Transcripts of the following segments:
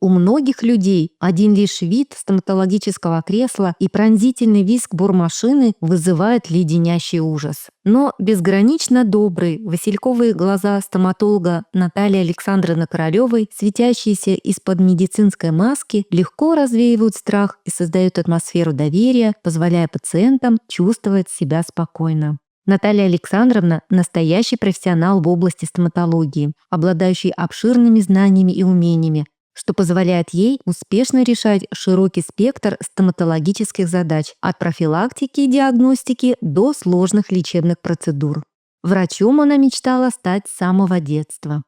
У многих людей один лишь вид стоматологического кресла и пронзительный визг бормашины вызывает леденящий ужас. Но безгранично добрые васильковые глаза стоматолога Натальи Александровны Королевой, светящиеся из-под медицинской маски, легко развеивают страх и создают атмосферу доверия, позволяя пациентам чувствовать себя спокойно. Наталья Александровна – настоящий профессионал в области стоматологии, обладающий обширными знаниями и умениями, что позволяет ей успешно решать широкий спектр стоматологических задач от профилактики и диагностики до сложных лечебных процедур. Врачом она мечтала стать с самого детства.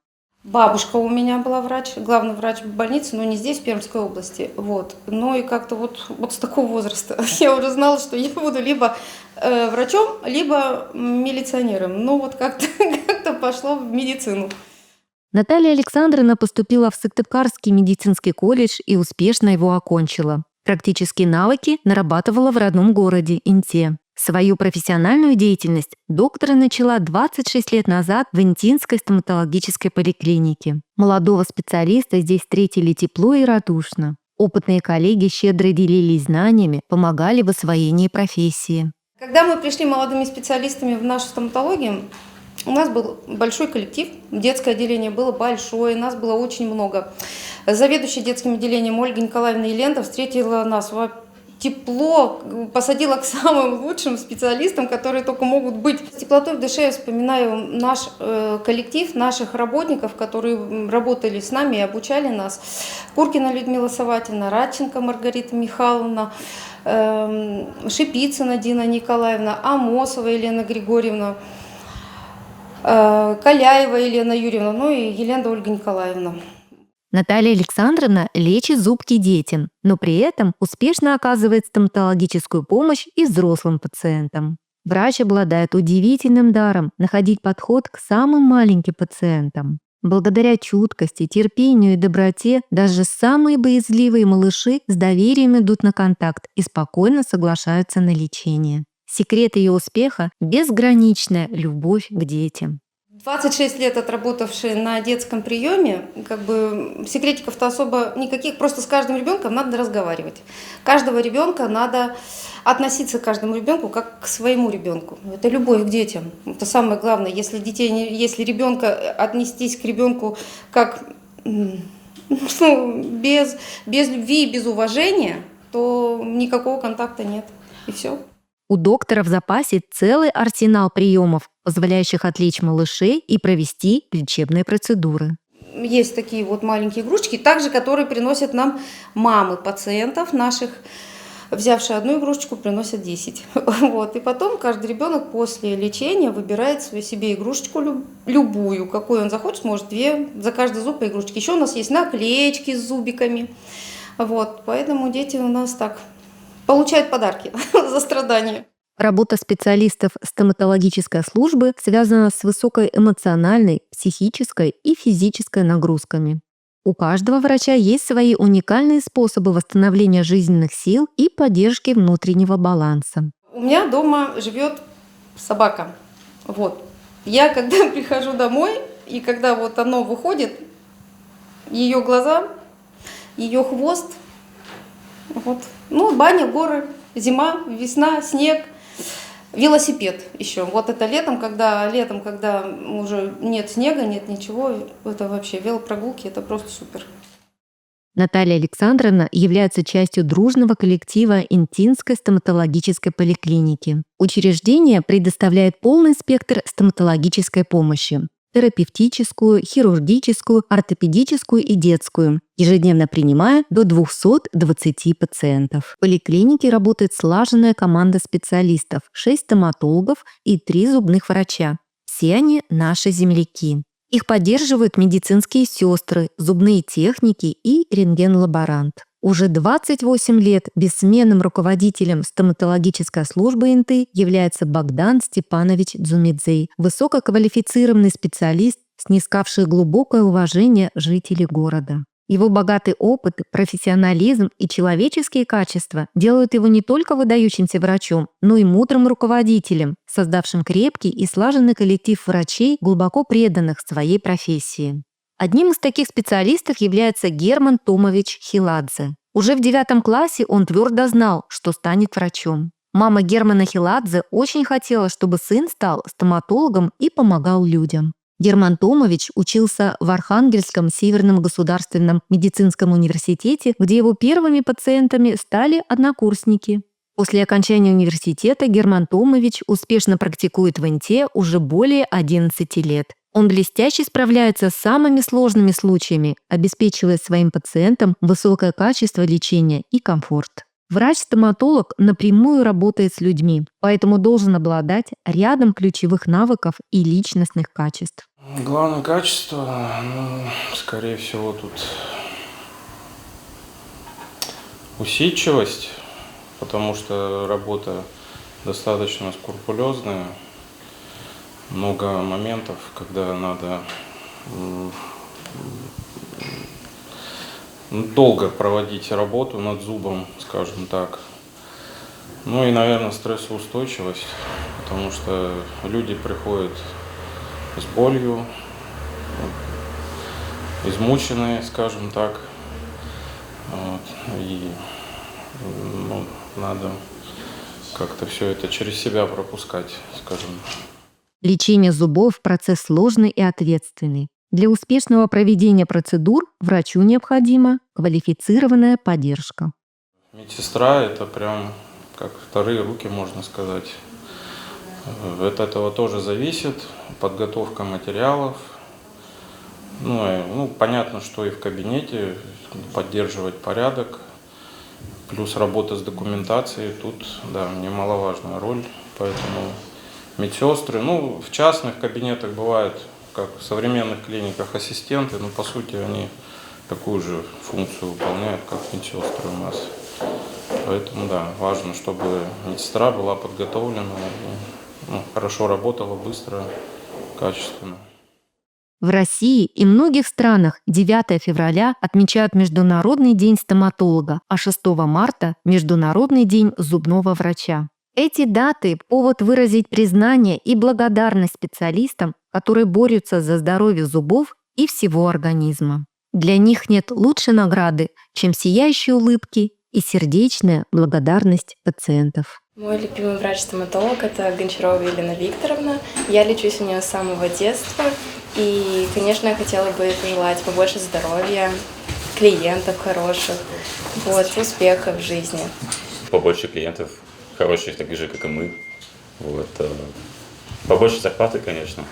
Бабушка у меня была врач, главный врач больницы, но не здесь, в Пермской области. Вот. Ну и как-то вот с такого возраста я уже знала, что я буду либо врачом, либо милиционером. Ну вот как-то как-то пошло в медицину. Наталья Александровна поступила в Сыктывкарский медицинский колледж и успешно его окончила. Практические навыки нарабатывала в родном городе Инте. Свою профессиональную деятельность доктор начала 26 лет назад в Интинской стоматологической поликлинике. Молодого специалиста здесь встретили тепло и радушно. Опытные коллеги щедро делились знаниями, помогали в освоении профессии. Когда мы пришли молодыми специалистами в нашу стоматологию, у нас был большой коллектив, детское отделение было большое, нас было очень много. Заведующая детским отделением Ольга Николаевна Елента встретила нас тепло, посадила к самым лучшим специалистам, которые только могут быть. С теплотой в душе я вспоминаю наш коллектив, наших работников, которые работали с нами и обучали нас. Куркина Людмила Саватьевна, Радченко Маргарита Михайловна, Шипицына Дина Николаевна, Амосова Елена Григорьевна, Каляева Елена Юрьевна, ну и Елена Ольга Николаевна. Наталья Александровна лечит зубки детям, но при этом успешно оказывает стоматологическую помощь и взрослым пациентам. Врач обладает удивительным даром находить подход к самым маленьким пациентам. Благодаря чуткости, терпению и доброте даже самые боязливые малыши с доверием идут на контакт и спокойно соглашаются на лечение. Секрет ее успеха – безграничная любовь к детям. 26 лет отработавшие на детском приеме, секретиков-то особо никаких, просто с каждым ребенком надо разговаривать. Каждого ребенка надо относиться к каждому ребенку как к своему ребенку. Это любовь к детям. Это самое главное. Если ребенка отнестись к ребенку как без любви и без уважения, то никакого контакта нет. И все. У доктора в запасе целый арсенал приемов, позволяющих отвлечь малышей и провести лечебные процедуры. Есть такие вот маленькие игрушечки, также которые приносят нам мамы пациентов наших. Взявшие одну игрушечку, приносят 10. Вот. И потом каждый ребенок после лечения выбирает себе игрушечку любую, какую он захочет, может 2, за каждый зуб по игрушечке. Еще у нас есть наклеечки с зубиками. Вот. Поэтому дети у нас так получают подарки за страдания. Работа специалистов стоматологической службы связана с высокой эмоциональной, психической и физической нагрузками. У каждого врача есть свои уникальные способы восстановления жизненных сил и поддержки внутреннего баланса. У меня дома живет собака. Вот. Я когда прихожу домой, и когда вот оно выходит, ее глаза, ее хвост, вот. Ну, баня, горы, зима, весна, снег, велосипед еще. Вот это летом, когда уже нет снега, нет ничего, это вообще велопрогулки, это просто супер. Наталья Александровна является частью дружного коллектива Интинской стоматологической поликлиники. Учреждение предоставляет полный спектр стоматологической помощи – терапевтическую, хирургическую, ортопедическую и детскую, ежедневно принимая до 220 пациентов. В поликлинике работает слаженная команда специалистов, 6 стоматологов и 3 зубных врача. Все они наши земляки. Их поддерживают медицинские сестры, зубные техники и рентген-лаборант. Уже 28 лет бессменным руководителем стоматологической службы Инты является Богдан Степанович Дзумидзей, высококвалифицированный специалист, снискавший глубокое уважение жителей города. Его богатый опыт, профессионализм и человеческие качества делают его не только выдающимся врачом, но и мудрым руководителем, создавшим крепкий и слаженный коллектив врачей, глубоко преданных своей профессии. Одним из таких специалистов является Герман Томович Хиладзе. Уже в 9 классе он твердо знал, что станет врачом. Мама Германа Хиладзе очень хотела, чтобы сын стал стоматологом и помогал людям. Герман Томович учился в Архангельском Северном государственном медицинском университете, где его первыми пациентами стали однокурсники. После окончания университета Герман Томович успешно практикует в ИНТе уже более 11 лет. Он блестяще справляется с самыми сложными случаями, обеспечивая своим пациентам высокое качество лечения и комфорт. Врач-стоматолог напрямую работает с людьми, поэтому должен обладать рядом ключевых навыков и личностных качеств. Главное качество, скорее всего, тут усидчивость, потому что работа достаточно скрупулезная. Много моментов, когда надо долго проводить работу над зубом, скажем так. Ну и, наверное, стрессоустойчивость, потому что люди приходят с болью, измученные, скажем так. И надо как-то все это через себя пропускать, скажем. Лечение зубов – процесс сложный и ответственный. Для успешного проведения процедур врачу необходима квалифицированная поддержка. Медсестра – это прям как вторые руки, можно сказать. От этого тоже зависит подготовка материалов. Понятно, что и в кабинете поддерживать порядок, плюс работа с документацией. Тут, да, немаловажная роль, поэтому медсестры, в частных кабинетах бывают, как в современных клиниках, ассистенты, но по сути они такую же функцию выполняют, как медсестры у нас. Поэтому, да, важно, чтобы медсестра была подготовлена и хорошо работала, быстро, качественно. В России и многих странах 9 февраля отмечают Международный день стоматолога, а 6 марта – Международный день зубного врача. Эти даты – повод выразить признание и благодарность специалистам, которые борются за здоровье зубов и всего организма. Для них нет лучшей награды, чем сияющие улыбки и сердечная благодарность пациентов. Мой любимый врач-стоматолог – это Гончарова Елена Викторовна. Я лечусь у нее с самого детства. И, конечно, я хотела бы пожелать побольше здоровья, клиентов хороших, успехов в жизни. Побольше клиентов хороших, таких же, как и мы. Побольше зарплаты, конечно.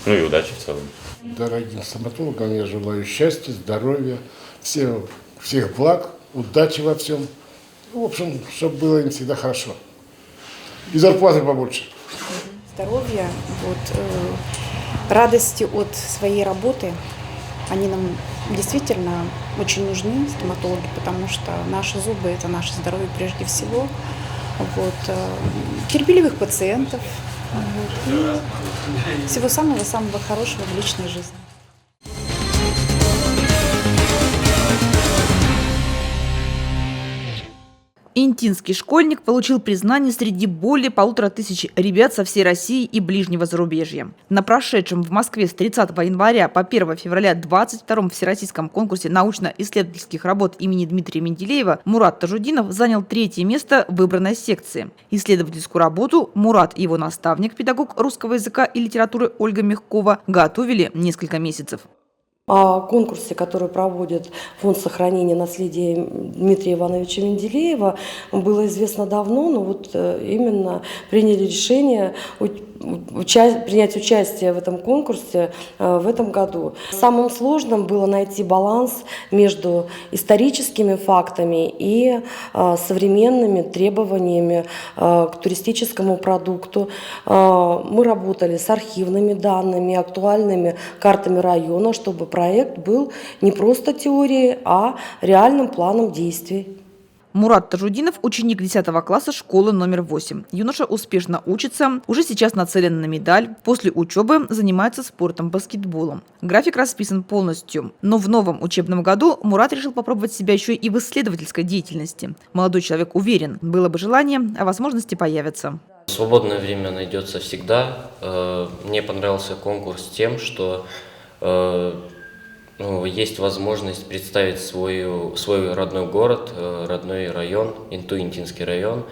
И удачи в целом. Дорогим стоматологам я желаю счастья, здоровья, всех благ, удачи во всем. В общем, чтобы было им всегда хорошо. И зарплаты побольше. Здоровья, радости от своей работы. Они нам действительно очень нужны, стоматологи, потому что наши зубы – это наше здоровье прежде всего. Терпеливых пациентов. И всего самого-самого хорошего в личной жизни. Интинский школьник получил признание среди более 1500 ребят со всей России и ближнего зарубежья. На прошедшем в Москве с 30 января по 1 февраля 22-м Всероссийском конкурсе научно-исследовательских работ имени Дмитрия Менделеева Мурат Тажудинов занял 3-е место в выбранной секции. Исследовательскую работу Мурат и его наставник, педагог русского языка и литературы Ольга Мягкова, готовили несколько месяцев. О конкурсе, который проводит Фонд сохранения наследия Дмитрия Ивановича Менделеева, было известно давно, но именно приняли решение принять участие в этом конкурсе в этом году. Самым сложным было найти баланс между историческими фактами и современными требованиями к туристическому продукту. Мы работали с архивными данными, актуальными картами района, чтобы проект был не просто теорией, а реальным планом действий. Мурат Тажудинов – ученик 10 класса школы номер 8. Юноша успешно учится, уже сейчас нацелен на медаль. После учебы занимается спортом, баскетболом. График расписан полностью. Но в новом учебном году Мурат решил попробовать себя еще и в исследовательской деятельности. Молодой человек уверен, было бы желание, а возможности появятся. Свободное время найдется всегда. Мне понравился конкурс тем, что Ну, есть возможность представить свой родной город, родной район, Инту-Интинский район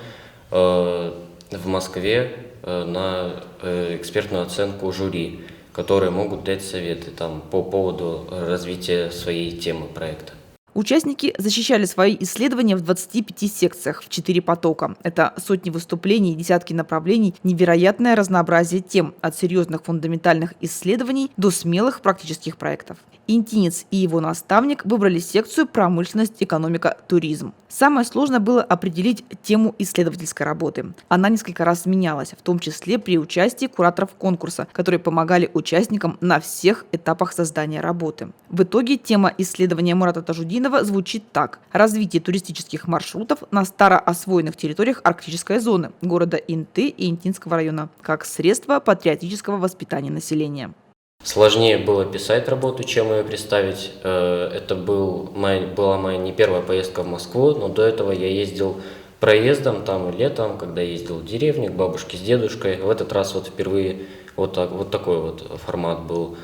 в Москве на экспертную оценку жюри, которые могут дать советы по поводу развития своей темы проекта. Участники защищали свои исследования в 25 секциях в 4 потока. Это сотни выступлений, десятки направлений, невероятное разнообразие тем от серьезных фундаментальных исследований до смелых практических проектов. Интинец и его наставник выбрали секцию «Промышленность, экономика, туризм». Самое сложное было определить тему исследовательской работы. Она несколько раз менялась, в том числе при участии кураторов конкурса, которые помогали участникам на всех этапах создания работы. В итоге тема исследования Мурата Тажудинова звучит так: развитие туристических маршрутов на староосвоенных территориях арктической зоны города Инты и Интинского района как средство патриотического воспитания населения. Сложнее было писать работу, чем ее представить. Это была моя не первая поездка в Москву, но до этого я ездил проездом там и летом, когда ездил в деревню к бабушке с дедушкой. В этот раз впервые вот такой формат был.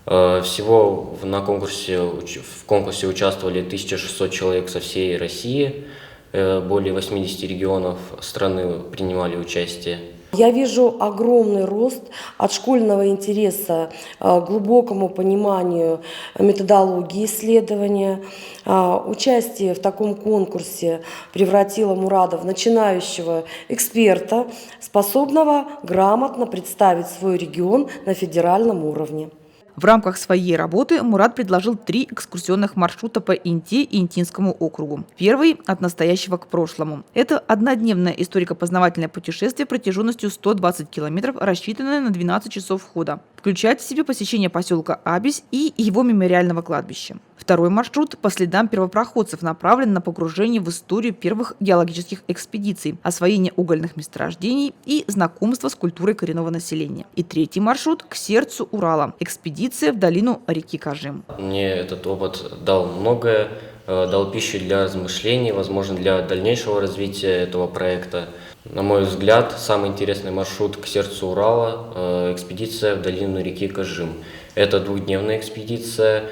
Всего в конкурсе участвовали 1600 человек со всей России, более 80 регионов страны принимали участие. Я вижу огромный рост от школьного интереса к глубокому пониманию методологии исследования. Участие в таком конкурсе превратило Мурада в начинающего эксперта, способного грамотно представить свой регион на федеральном уровне. В рамках своей работы Мурат предложил 3 экскурсионных маршрута по Инте и Интинскому округу. Первый – от настоящего к прошлому. Это однодневное историко-познавательное путешествие протяженностью 120 километров, рассчитанное на 12 часов хода. Включает в себя посещение поселка Абись и его мемориального кладбища. Второй маршрут по следам первопроходцев направлен на погружение в историю первых геологических экспедиций, освоение угольных месторождений и знакомство с культурой коренного населения. И третий маршрут к сердцу Урала – экспедиция в долину реки Кажим. Мне этот опыт дал многое, дал пищу для размышлений, возможно, для дальнейшего развития этого проекта. На мой взгляд, самый интересный маршрут к сердцу Урала – экспедиция в долину реки Кажим. Это двухдневная экспедиция.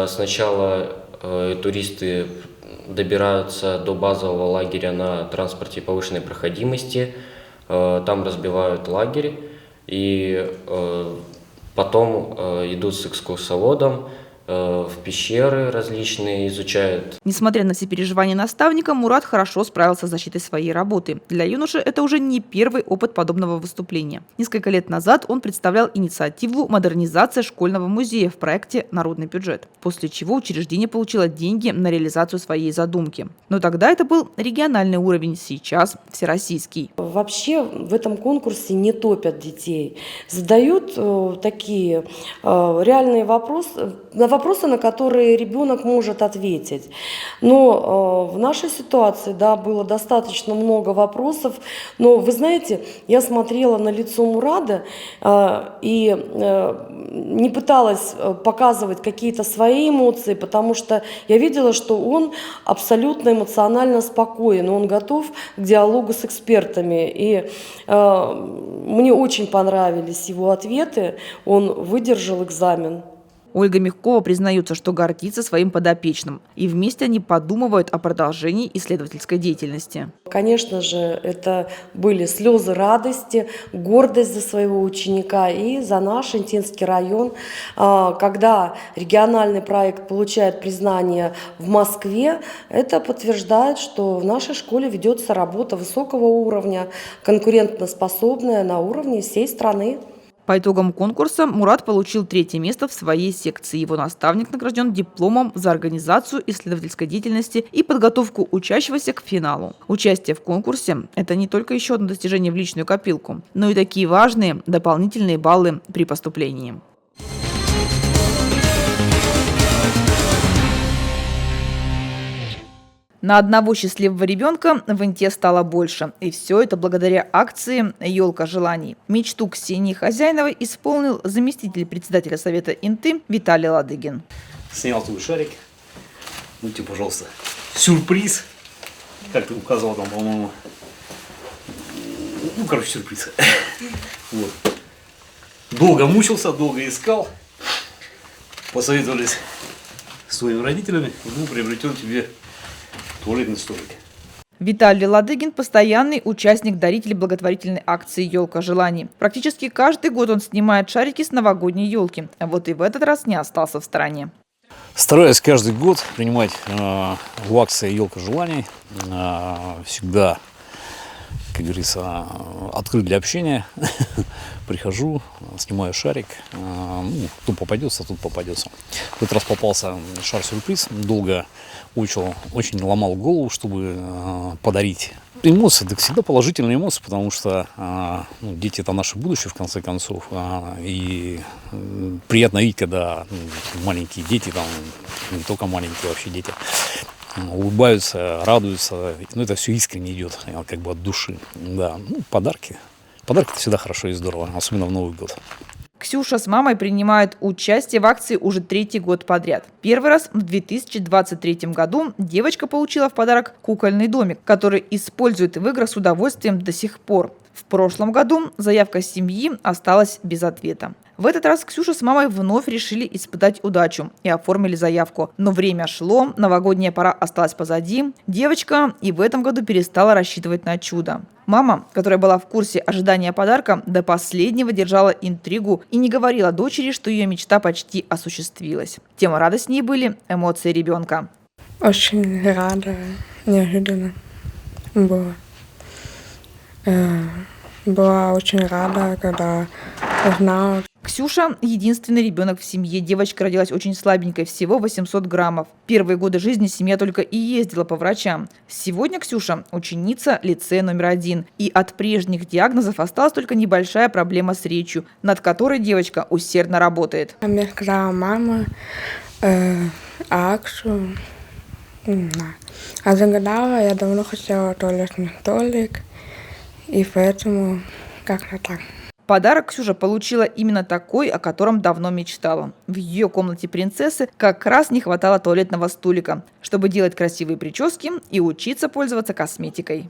Сначала туристы добираются до базового лагеря на транспорте повышенной проходимости, там разбивают лагерь и потом идут с экскурсоводом в пещеры различные, изучают. Несмотря на все переживания наставника, Мурат хорошо справился с защитой своей работы. Для юноши это уже не первый опыт подобного выступления. Несколько лет назад он представлял инициативу модернизации школьного музея в проекте «Народный бюджет», после чего учреждение получило деньги на реализацию своей задумки. Но тогда это был региональный уровень, сейчас всероссийский. Вообще в этом конкурсе не топят детей, задают такие реальные вопросы, на которые ребенок может ответить. Но в нашей ситуации, да, было достаточно много вопросов. Но вы знаете, я смотрела на лицо Мурада и не пыталась показывать какие-то свои эмоции, потому что я видела, что он абсолютно эмоционально спокоен, он готов к диалогу с экспертами. И мне очень понравились его ответы, он выдержал экзамен. Ольга Мягкова признается, что гордится своим подопечным. И вместе они подумывают о продолжении исследовательской деятельности. Конечно же, это были слезы радости, гордость за своего ученика и за наш Интинский район. Когда региональный проект получает признание в Москве, это подтверждает, что в нашей школе ведется работа высокого уровня, конкурентоспособная на уровне всей страны. По итогам конкурса Мурат получил 3-е место в своей секции. Его наставник награжден дипломом за организацию исследовательской деятельности и подготовку учащегося к финалу. Участие в конкурсе – это не только еще одно достижение в личную копилку, но и такие важные дополнительные баллы при поступлении. На одного счастливого ребенка в Инте стало больше. И все это благодаря акции «Елка желаний». Мечту Ксении Хозяиновой исполнил заместитель председателя Совета Инты Виталий Ладыгин. Снял твой шарик. Ну тебе, пожалуйста, сюрприз. Как ты указывал там, по-моему. Ну, короче, сюрприз. Вот. Долго мучился, долго искал. Посоветовались своими родителями и был приобретен тебе туалетный столик. Виталий Ладыгин – постоянный участник-даритель благотворительной акции «Елка желаний». Практически каждый год он снимает шарики с новогодней елки. А вот и в этот раз не остался в стороне. Стараюсь каждый год принимать в акции «Елка желаний». Всегда, как говорится, открыт для общения. Прихожу, снимаю шарик. Кто попадется, тут попадется. В этот раз попался шар-сюрприз. Долго очень ломал голову, чтобы подарить. Эмоции, так всегда положительные эмоции, потому что дети – это наше будущее, в конце концов. И приятно видеть, когда маленькие дети, там, не только маленькие, вообще дети, улыбаются, радуются. Ну, это все искренне идет, как бы от души. Да, подарки. Подарки – это всегда хорошо и здорово, особенно в Новый год. Ксюша с мамой принимают участие в акции уже 3-й год подряд. Первый раз в 2023 году девочка получила в подарок кукольный домик, который использует в играх с удовольствием до сих пор. В прошлом году заявка семьи осталась без ответа. В этот раз Ксюша с мамой вновь решили испытать удачу и оформили заявку. Но время шло, новогодняя пора осталась позади. Девочка и в этом году перестала рассчитывать на чудо. Мама, которая была в курсе ожидания подарка, до последнего держала интригу и не говорила дочери, что ее мечта почти осуществилась. Тем радостнее были эмоции ребенка. Очень рада, неожиданно было. Была очень рада, когда узнала. Ксюша – единственный ребенок в семье. Девочка родилась очень слабенькой, всего 800 граммов. Первые годы жизни семья только и ездила по врачам. Сегодня Ксюша – ученица лицея номер 1. И от прежних диагнозов осталась только небольшая проблема с речью, над которой девочка усердно работает. Мне сказала мама Акшу. А загадала, я давно хотела туалетный столик. И поэтому как-то так. Подарок Ксюша получила именно такой, о котором давно мечтала. В ее комнате принцессы как раз не хватало туалетного столика, чтобы делать красивые прически и учиться пользоваться косметикой.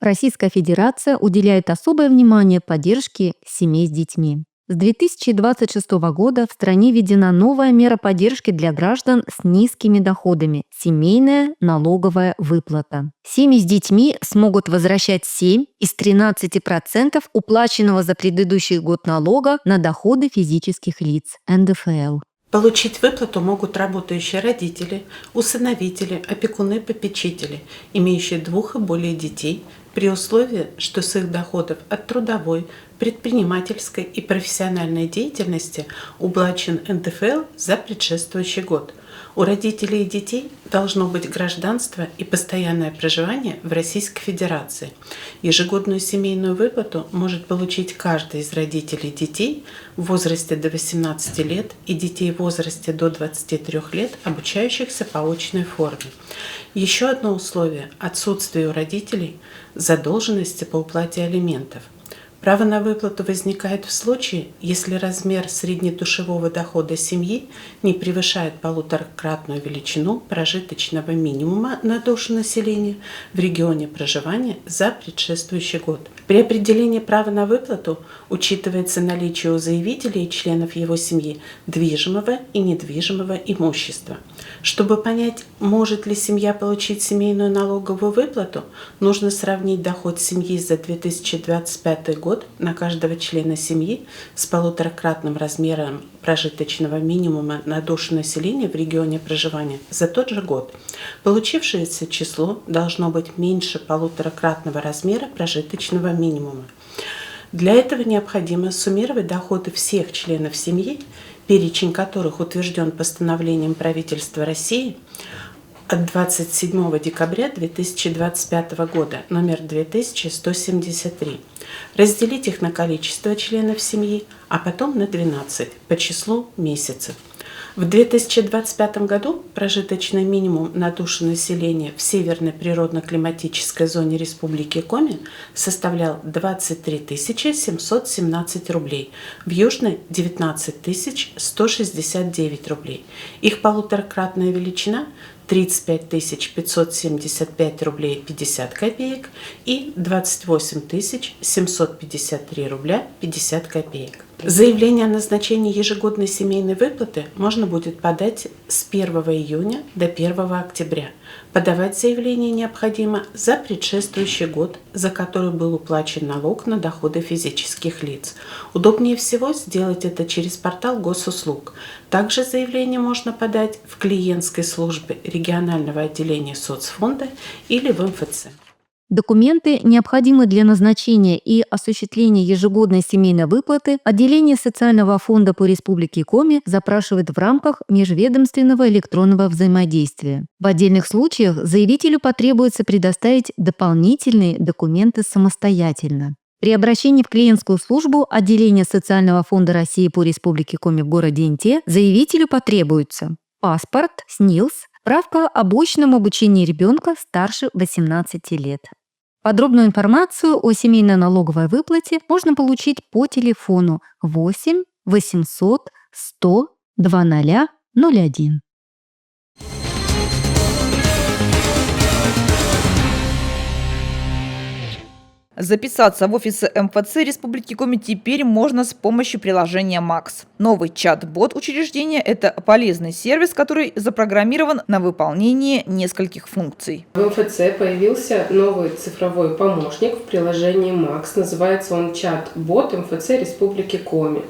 Российская Федерация уделяет особое внимание поддержке семей с детьми. С 2026 года в стране введена новая мера поддержки для граждан с низкими доходами – семейная налоговая выплата. Семьи с детьми смогут возвращать 7 из 13% уплаченного за предыдущий год налога на доходы физических лиц – НДФЛ. Получить выплату могут работающие родители, усыновители, опекуны-попечители, имеющие 2 и более детей, при условии, что с их доходов от трудовой, предпринимательской и профессиональной деятельности уплачен НДФЛ за предшествующий год. У родителей и детей должно быть гражданство и постоянное проживание в Российской Федерации. Ежегодную семейную выплату может получить каждый из родителей детей в возрасте до 18 лет и детей в возрасте до 23 лет, обучающихся по очной форме. Еще одно условие – отсутствие у родителей задолженности по уплате алиментов. Право на выплату возникает в случае, если размер среднедушевого дохода семьи не превышает 1,5-кратную величину прожиточного минимума на душу населения в регионе проживания за предшествующий год. При определении права на выплату учитывается наличие у заявителя и членов его семьи движимого и недвижимого имущества. Чтобы понять, может ли семья получить семейную налоговую выплату, нужно сравнить доход семьи за 2025 год на каждого члена семьи с 1,5-кратным размером прожиточного минимума на душу населения в регионе проживания за тот же год. Получившееся число должно быть меньше 1,5-кратного размера прожиточного минимума. Для этого необходимо суммировать доходы всех членов семьи, перечень которых утвержден постановлением правительства России от 27 декабря 2025 года, номер 2173. Разделить их на количество членов семьи, а потом на 12 по числу месяцев. В 2025 году прожиточный минимум на душу населения в Северной природно-климатической зоне Республики Коми составлял 23 717 рублей, в Южной – 19 169 рублей. Их 1,5-кратная величина 35 575 рублей 50 копеек и 28 753 рубля 50 копеек. Заявление о назначении ежегодной семейной выплаты можно будет подать с 1 июня до 1 октября. Подавать заявление необходимо за предшествующий год, за который был уплачен налог на доходы физических лиц. Удобнее всего сделать это через портал госуслуг. Также заявление можно подать в клиентской службе регионального отделения соцфонда или в МФЦ. Документы, необходимые для назначения и осуществления ежегодной семейной выплаты, отделение социального фонда по Республике Коми запрашивает в рамках межведомственного электронного взаимодействия. В отдельных случаях заявителю потребуется предоставить дополнительные документы самостоятельно. При обращении в клиентскую службу отделения социального фонда России по Республике Коми в городе Инте заявителю потребуется паспорт, СНИЛС, справка об очном обучении ребенка старше 18 лет. Подробную информацию о семейной налоговой выплате можно получить по телефону 8 800 100 2001. Записаться в офисы МФЦ Республики Коми теперь можно с помощью приложения Макс. Новый чат-бот учреждения – это полезный сервис, который запрограммирован на выполнение нескольких функций. В МФЦ появился новый цифровой помощник в приложении Макс. Называется он чат-бот МФЦ Республики Коми.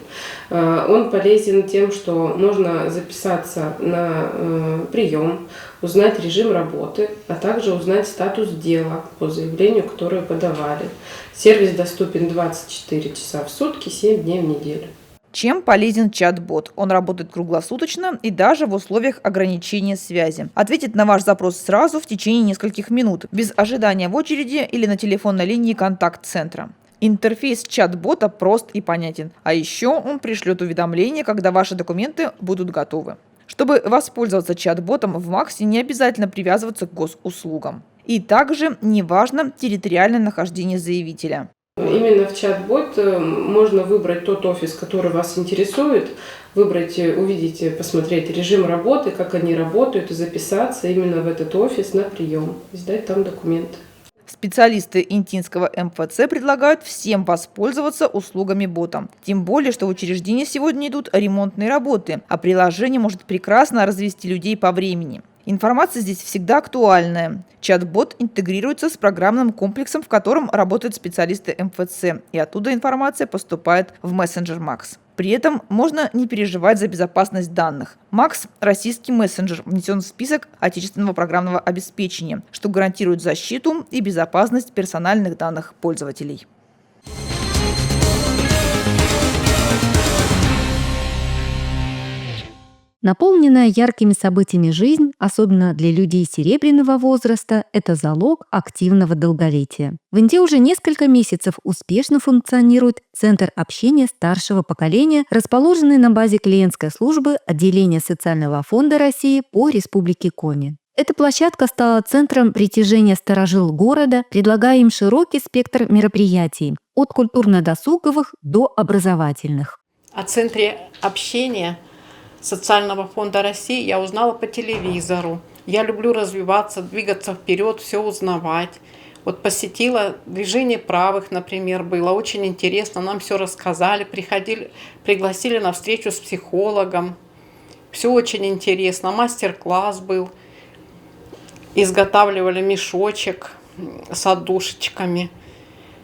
Он полезен тем, что можно записаться на прием, узнать режим работы, а также узнать статус дела по заявлению, которое подавали. Сервис доступен 24 часа в сутки, 7 дней в неделю. Чем полезен чат-бот? Он работает круглосуточно и даже в условиях ограничения связи. Ответит на ваш запрос сразу в течение нескольких минут, без ожидания в очереди или на телефонной линии контакт-центра. Интерфейс чат-бота прост и понятен, а еще он пришлет уведомление, когда ваши документы будут готовы. Чтобы воспользоваться чат-ботом в Максе, не обязательно привязываться к госуслугам. И также не важно территориальное нахождение заявителя. Именно в чат-бот можно выбрать тот офис, который вас интересует, выбрать, увидеть, посмотреть режим работы, как они работают, и записаться именно в этот офис на прием, и сдать там документы. Специалисты Интинского МФЦ предлагают всем воспользоваться услугами бота. Тем более, что в учреждении сегодня идут ремонтные работы, а приложение может прекрасно развести людей по времени. Информация здесь всегда актуальная. Чат-бот интегрируется с программным комплексом, в котором работают специалисты МФЦ, и оттуда информация поступает в мессенджер Макс. При этом можно не переживать за безопасность данных. Макс – российский мессенджер, внесен в список отечественного программного обеспечения, что гарантирует защиту и безопасность персональных данных пользователей. Наполненная яркими событиями жизнь, особенно для людей серебряного возраста, это залог активного долголетия. В Инте уже несколько месяцев успешно функционирует Центр общения старшего поколения, расположенный на базе клиентской службы отделения социального фонда России по Республике Коми. Эта площадка стала центром притяжения старожил города, предлагая им широкий спектр мероприятий, от культурно-досуговых до образовательных. О Центре общения Социального фонда России я узнала по телевизору. Я люблю развиваться, двигаться вперед, все узнавать. Вот посетила движение правых, например, было очень интересно, нам все рассказали, пригласили на встречу с психологом. Все очень интересно, мастер-класс был. Изготавливали мешочек с отдушечками.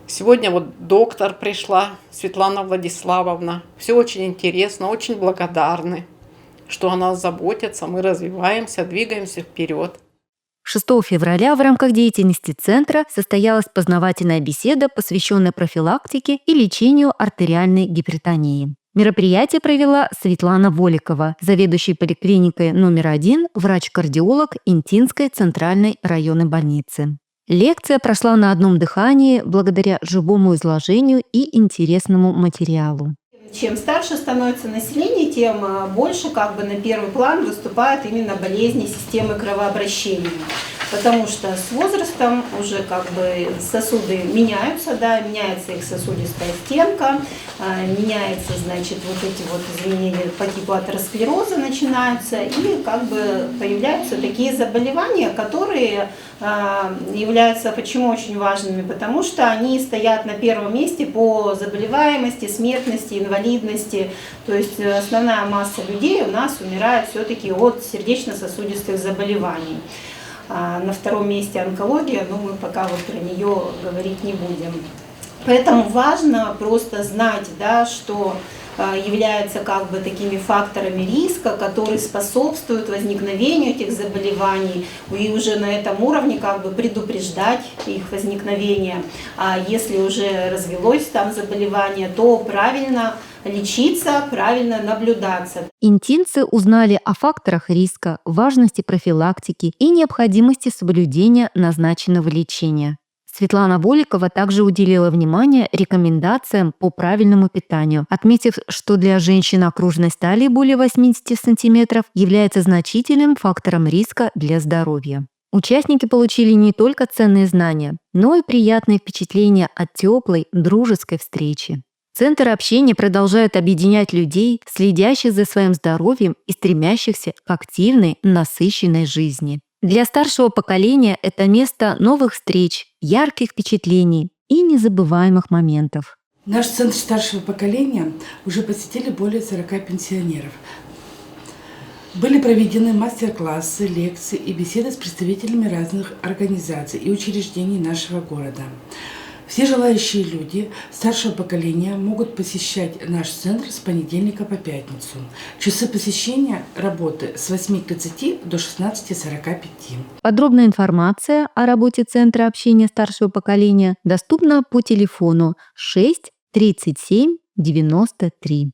Сегодня вот доктор пришла, Светлана Владиславовна. Все очень интересно, очень благодарны, что о нас заботятся, мы развиваемся, двигаемся вперед. 6 февраля в рамках деятельности Центра состоялась познавательная беседа, посвященная профилактике и лечению артериальной гипертонии. Мероприятие провела Светлана Воликова, заведующий поликлиникой номер 1, врач-кардиолог Интинской центральной районной больницы. Лекция прошла на одном дыхании благодаря живому изложению и интересному материалу. Чем старше становится население, тем больше на первый план выступают именно болезни системы кровообращения. потому что с возрастом уже как бы сосуды меняются, да, меняется их сосудистая стенка, меняется, значит, вот эти вот изменения по типу атеросклероза начинаются, и как бы появляются такие заболевания, которые являются почему очень важными, потому что они стоят на первом месте по заболеваемости, смертности, инвалидности, то есть основная масса людей у нас умирает все-таки от сердечно-сосудистых заболеваний. На втором месте онкология, но мы пока вот про нее говорить не будем. Поэтому важно просто знать, да, что являются как бы такими факторами риска, которые способствуют возникновению этих заболеваний, и уже на этом уровне как бы предупреждать их возникновение. А если уже развелось там заболевание, то правильно лечиться, правильно наблюдаться. Интинцы узнали о факторах риска, важности профилактики и необходимости соблюдения назначенного лечения. Светлана Воликова также уделила внимание рекомендациям по правильному питанию, отметив, что для женщин окружность талии более 80 см является значительным фактором риска для здоровья. Участники получили не только ценные знания, но и приятные впечатления от теплой, дружеской встречи. Центр общения продолжает объединять людей, следящих за своим здоровьем и стремящихся к активной, насыщенной жизни. Для старшего поколения это место новых встреч, ярких впечатлений и незабываемых моментов. Наш центр старшего поколения уже посетили более 40 пенсионеров. Были проведены мастер-классы, лекции и беседы с представителями разных организаций и учреждений нашего города. Все желающие люди старшего поколения могут посещать наш центр с понедельника по пятницу. Часы посещения работы с 8:30 до 16:45. Подробная информация о работе Центра общения старшего поколения доступна по телефону 6 37 93.